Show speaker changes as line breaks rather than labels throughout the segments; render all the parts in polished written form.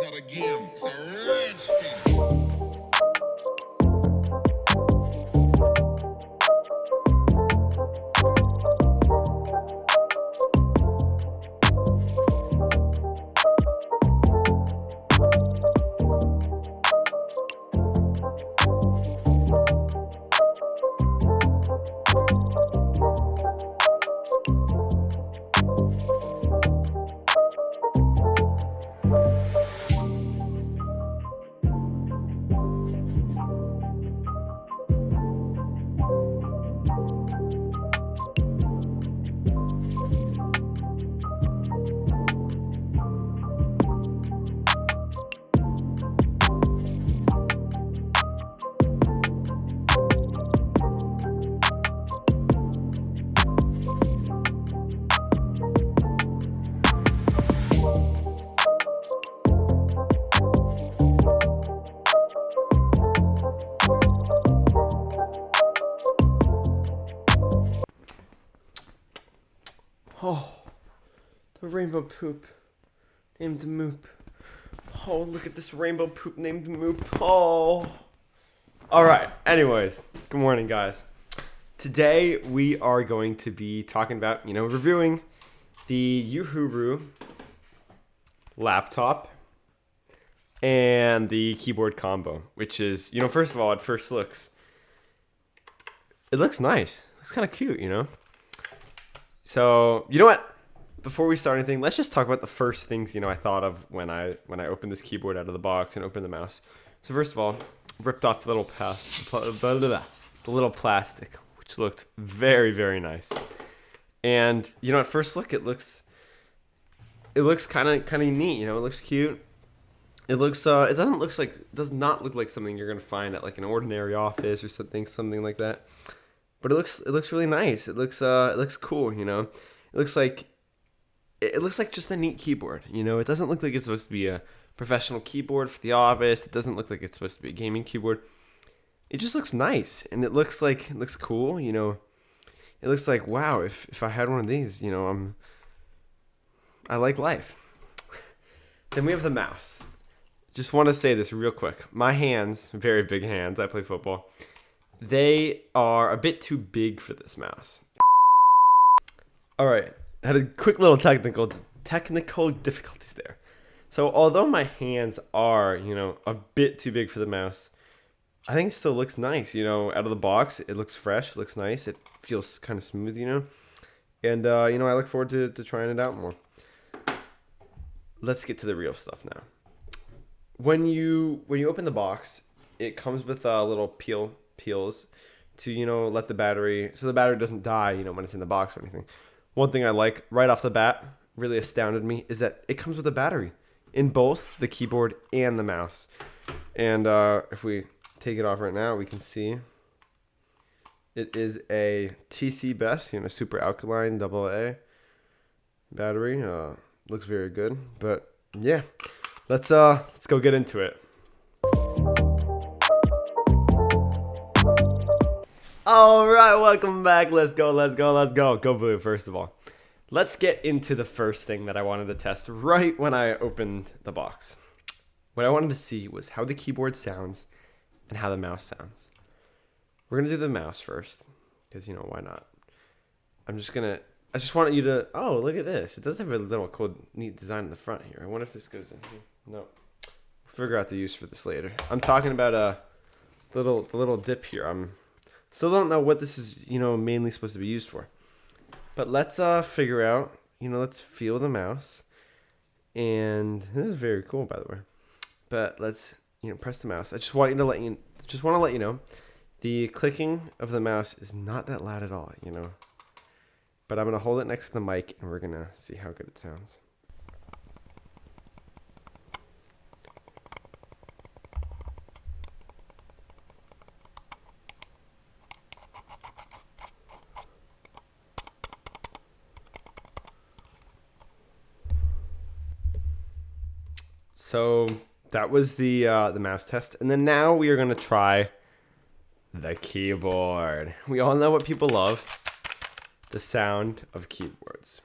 not a game, it's a rich thing.
Oh, the rainbow poop named Moop. Oh, look at this rainbow poop named Moop. Oh. Alright, anyways, good morning, guys. Today we are going to be talking about, reviewing the Uhuru laptop and the keyboard combo, which is, first of all, at first looks, it looks nice. It looks kind of cute, So, you know what? Before we start anything, let's just talk about the first things, I thought of when I opened this keyboard out of the box and opened the mouse. So first of all, ripped off the little plastic, which looked very, very nice. And, at first look, it looks kind of neat, it looks cute. It looks it does not look like something you're going to find at like an ordinary office or something like that. But it looks really nice. It looks cool, It looks like just a neat keyboard, It doesn't look like it's supposed to be a professional keyboard for the office. It doesn't look like it's supposed to be a gaming keyboard. It just looks nice, and it looks cool, It looks like, wow, if I had one of these, I like life. Then we have the mouse. Just want to say this real quick. My hands, very big hands, I play football. They are a bit too big for this mouse. All right, had a quick little technical difficulties there. So although my hands are, a bit too big for the mouse, I think it still looks nice, out of the box. It looks fresh, it looks nice. It feels kind of smooth, And, I look forward to trying it out more. Let's get to the real stuff now. When you open the box, it comes with little peels to, let the battery, so the battery doesn't die, when it's in the box or anything. One thing I like right off the bat, really astounded me, is that it comes with a battery in both the keyboard and the mouse. And if we take it off right now, we can see it is a TC Best, super alkaline AA battery. Looks very good, but yeah, let's go get into it. All right, welcome back. Let's go. Go blue, first of all. Let's get into the first thing that I wanted to test right when I opened the box. What I wanted to see was how the keyboard sounds and how the mouse sounds. We're going to do the mouse first because, why not? I just wanted you to, oh, look at this. It does have a little cool, neat design in the front here. I wonder if this goes in here. No. We'll figure out the use for this later. I'm talking about the little dip here. Still don't know what this is, mainly supposed to be used for. But let's figure out, let's feel the mouse. And this is very cool, by the way. But let's, press the mouse. I just want to let you know, the clicking of the mouse is not that loud at all, But I'm going to hold it next to the mic, and we're going to see how good it sounds. So that was the mouse test, and then now we are going to try the keyboard. We all know what people love. The sound of keyboards.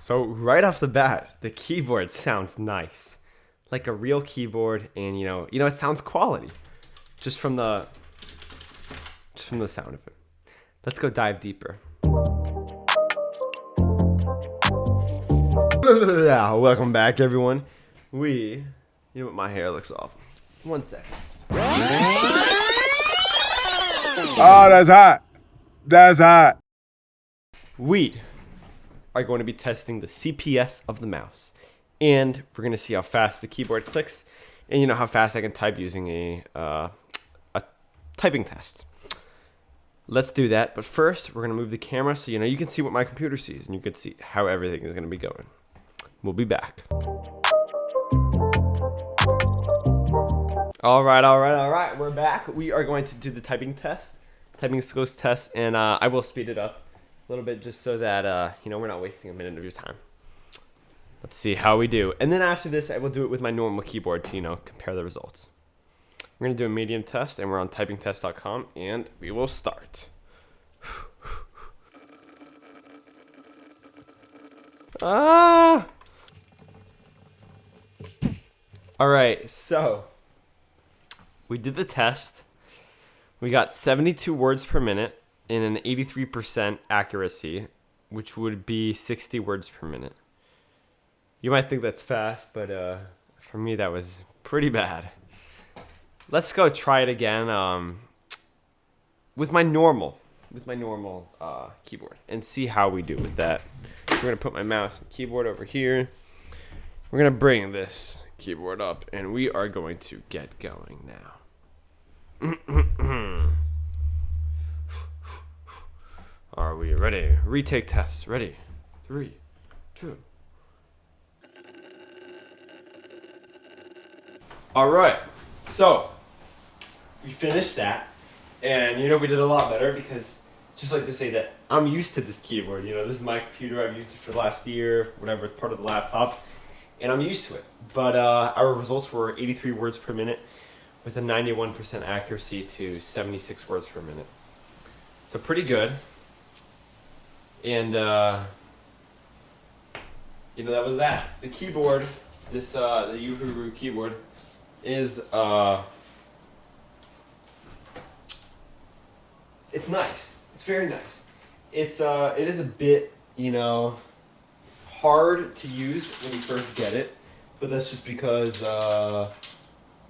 So right off the bat, the keyboard sounds nice, like a real keyboard, and it sounds quality, just from the sound of it. Let's go dive deeper. Welcome back, everyone. You know what, my hair looks off. 1 second.
Oh, that's hot. That's hot.
We are going to be testing the CPS of the mouse, and we're going to see how fast the keyboard clicks, and how fast I can type using a typing test. Let's do that, but first we're going to move the camera so you can see what my computer sees, and you can see how everything is going to be going. We'll be back. All right. We're back. We are going to do the typing skills test, and I will speed it up a little bit just so that we're not wasting a minute of your time. Let's see how we do, and then after this, I will do it with my normal keyboard to compare the results. We're gonna do a medium test, and we're on typingtest.com, and we will start. All right, so we did the test. We got 72 words per minute and an 83% accuracy, which would be 60 words per minute. You might think that's fast, but for me that was pretty bad. Let's go try it again with my normal keyboard and see how we do with that. We're gonna put my mouse and keyboard over here. We're gonna bring this keyboard up, and we are going to get going now. Are we ready? Retake test. Ready? 3, 2. All right. So we finished that, and we did a lot better because, just like to say that I'm used to this keyboard. This is my computer. I've used it for the last year, whatever. It's part of the laptop, and I'm used to it. But our results were 83 words per minute with a 91% accuracy to 76 words per minute. So pretty good. And that was that. The keyboard, the Uhuru keyboard, is it's nice. It's very nice. It is a bit hard to use when you first get it, but that's just because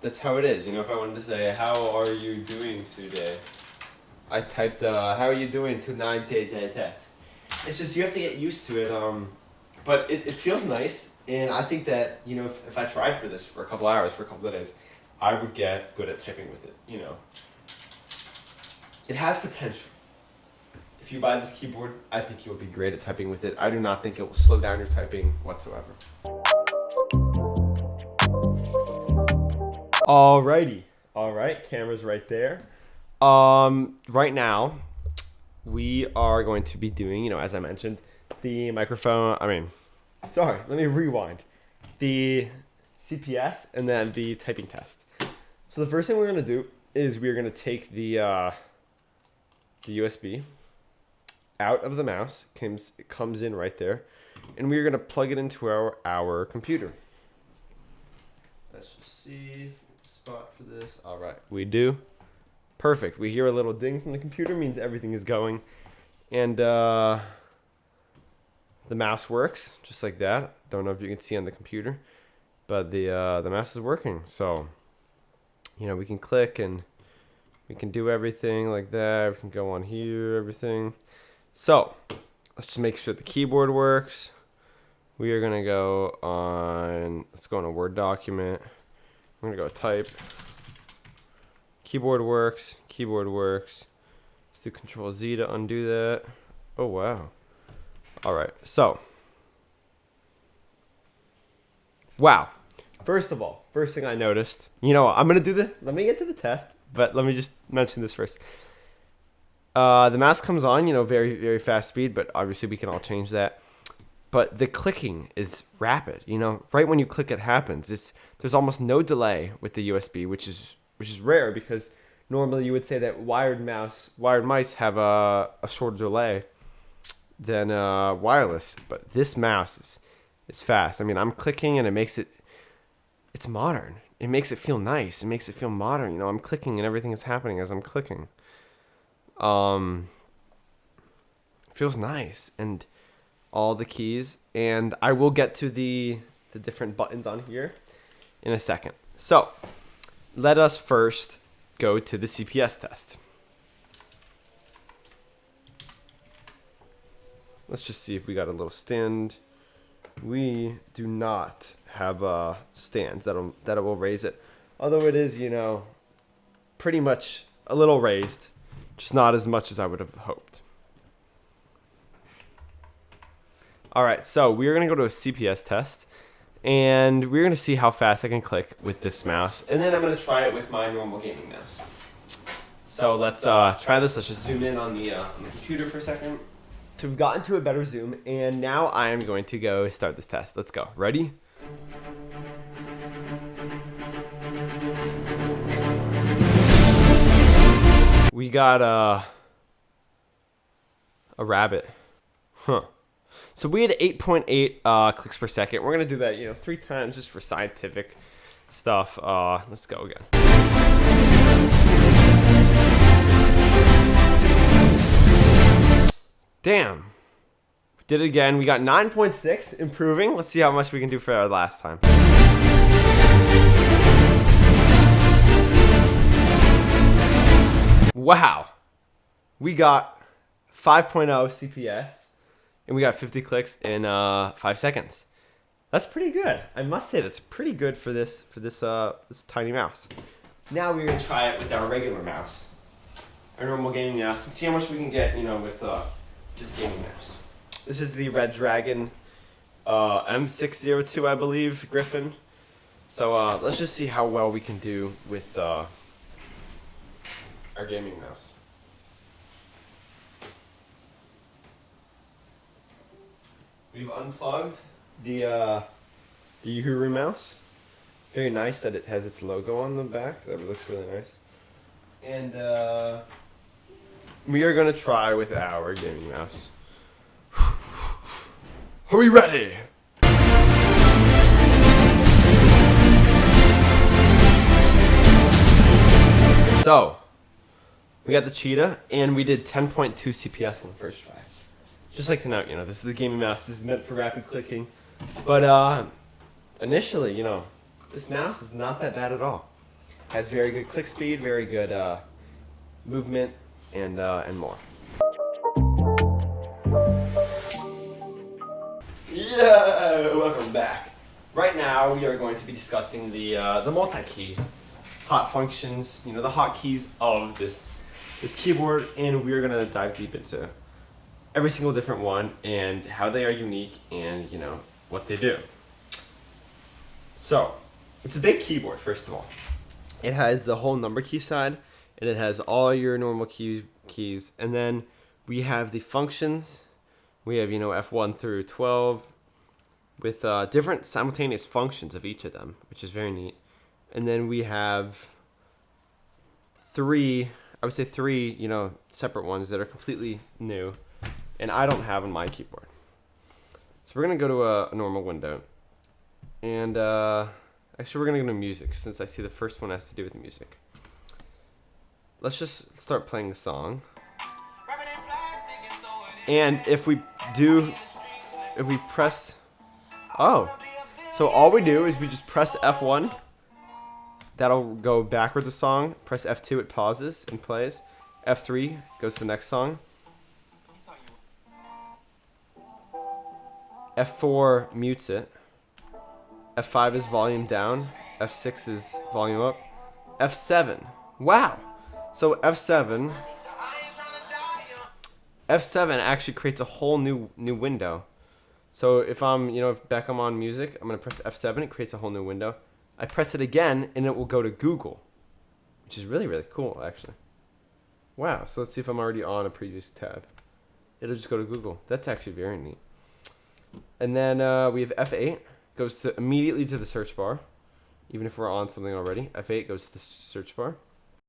that's how it is. If I wanted to say, how are you doing today, I typed how are you doing tonight? It's just you have to get used to it. But it feels nice, and I think that if I tried for this for a couple hours, for a couple of days, I would get good at typing with it. It has potential. If you buy this keyboard, I think you'll be great at typing with it. I do not think it will slow down your typing whatsoever. Alrighty. Alright, camera's right there. Right now, we are going to be doing, as I mentioned, the let me rewind. The CPS and then the typing test. So the first thing we're going to do is we're going to take the USB out of the mouse. It comes in right there, and we're going to plug it into our computer. Let's just see spot for this. All right, we do. Perfect. We hear a little ding from the computer, means everything is going, and the mouse works just like that. Don't know if you can see on the computer, but the mouse is working. So we can click and we can do everything like that. We can go on here, everything. So let's just make sure the keyboard works. We are gonna go on. Let's go on a Word document. We're gonna go type. Keyboard works. Let's do Control Z to undo that. Oh wow. All right. So. Wow. First of all, first thing I noticed. I'm gonna do let me get to the test, but let me just mention this first. The mouse comes on, very, very fast speed, but obviously we can all change that. But the clicking is rapid. Right when you click, it happens. There's almost no delay with the USB, which is rare because normally you would say that wired mice have a shorter delay. than wireless. But this mouse is fast. I mean, I'm clicking and it's modern. It makes it feel nice. It makes it feel modern. You know, I'm clicking and everything is happening as I'm clicking. It feels nice, and all the keys. And I will get to the different buttons on here in a second. So let us first go to the CPS test. Let's just see if we got a little stand. We do not have stands that will raise it. Although it is, you know, pretty much a little raised, just not as much as I would have hoped. All right, so we're going to go to a CPS test, and we're going to see how fast I can click with this mouse. And then I'm going to try it with my normal gaming mouse. So let's try this. Let's just zoom in on the computer for a second. So we've gotten to a better zoom, and now I am going to go start this test. Let's go. Ready? We got a rabbit. Huh. So we had 8.8 clicks per second. We're going to do that, you know, 3 times just for scientific stuff. Let's go again. Damn. Did it again. We got 9.6, improving. Let's see how much we can do for our last time. Wow. We got 5.0 CPS, and we got 50 clicks in 5 seconds. That's pretty good. I must say that's pretty good for this tiny mouse. Now we're gonna try it with our regular mouse, our normal gaming mouse, and see how much we can get, you know, with this gaming mouse. This is the Red Dragon M602, I believe, Griffin. So let's just see how well we can do with our gaming mouse. We've unplugged the Uhuru mouse. Very nice that it has its logo on the back. That looks really nice. And we are going to try with our gaming mouse. Are we ready? So, we got the cheetah, and we did 10.2 CPS on the first try. Just like to note, you know, this is a gaming mouse. This is meant for rapid clicking. But initially, you know, this mouse is not that bad at all. Has very good click speed, very good movement, and more. Yeah, welcome back. Right now, we are going to be discussing the multi-key hot functions. You know, the hotkeys of this keyboard, and we are going to dive deep into every single different one and how they are unique and, you know, what they do. So, it's a big keyboard, first of all. It has the whole number key side, and it has all your normal keys. And then we have the functions. We have, you know, F1 through 12 with different simultaneous functions of each of them, which is very neat. And then we have three, you know, separate ones that are completely new, and I don't have on my keyboard. So we're going to go to a normal window. And actually, we're going to go to music, since I see the first one has to do with music. Let's just start playing the song. And if we press, so all we do is we just press F1. That'll go backwards a song. Press F2, it pauses and plays. F3 goes to the next song. F4 mutes it. F5 is volume down. F6 is volume up. F7. Wow. So F7 actually creates a whole new window. So if I'm, you know, if back I'm on music, I'm going to press F7, it creates a whole new window. I press it again and it will go to Google, which is really, really cool actually. Wow. So let's see if I'm already on a previous tab. It'll just go to Google. That's actually very neat. And then we have F8, goes immediately to the search bar, even if we're on something already. F8 goes to the search bar.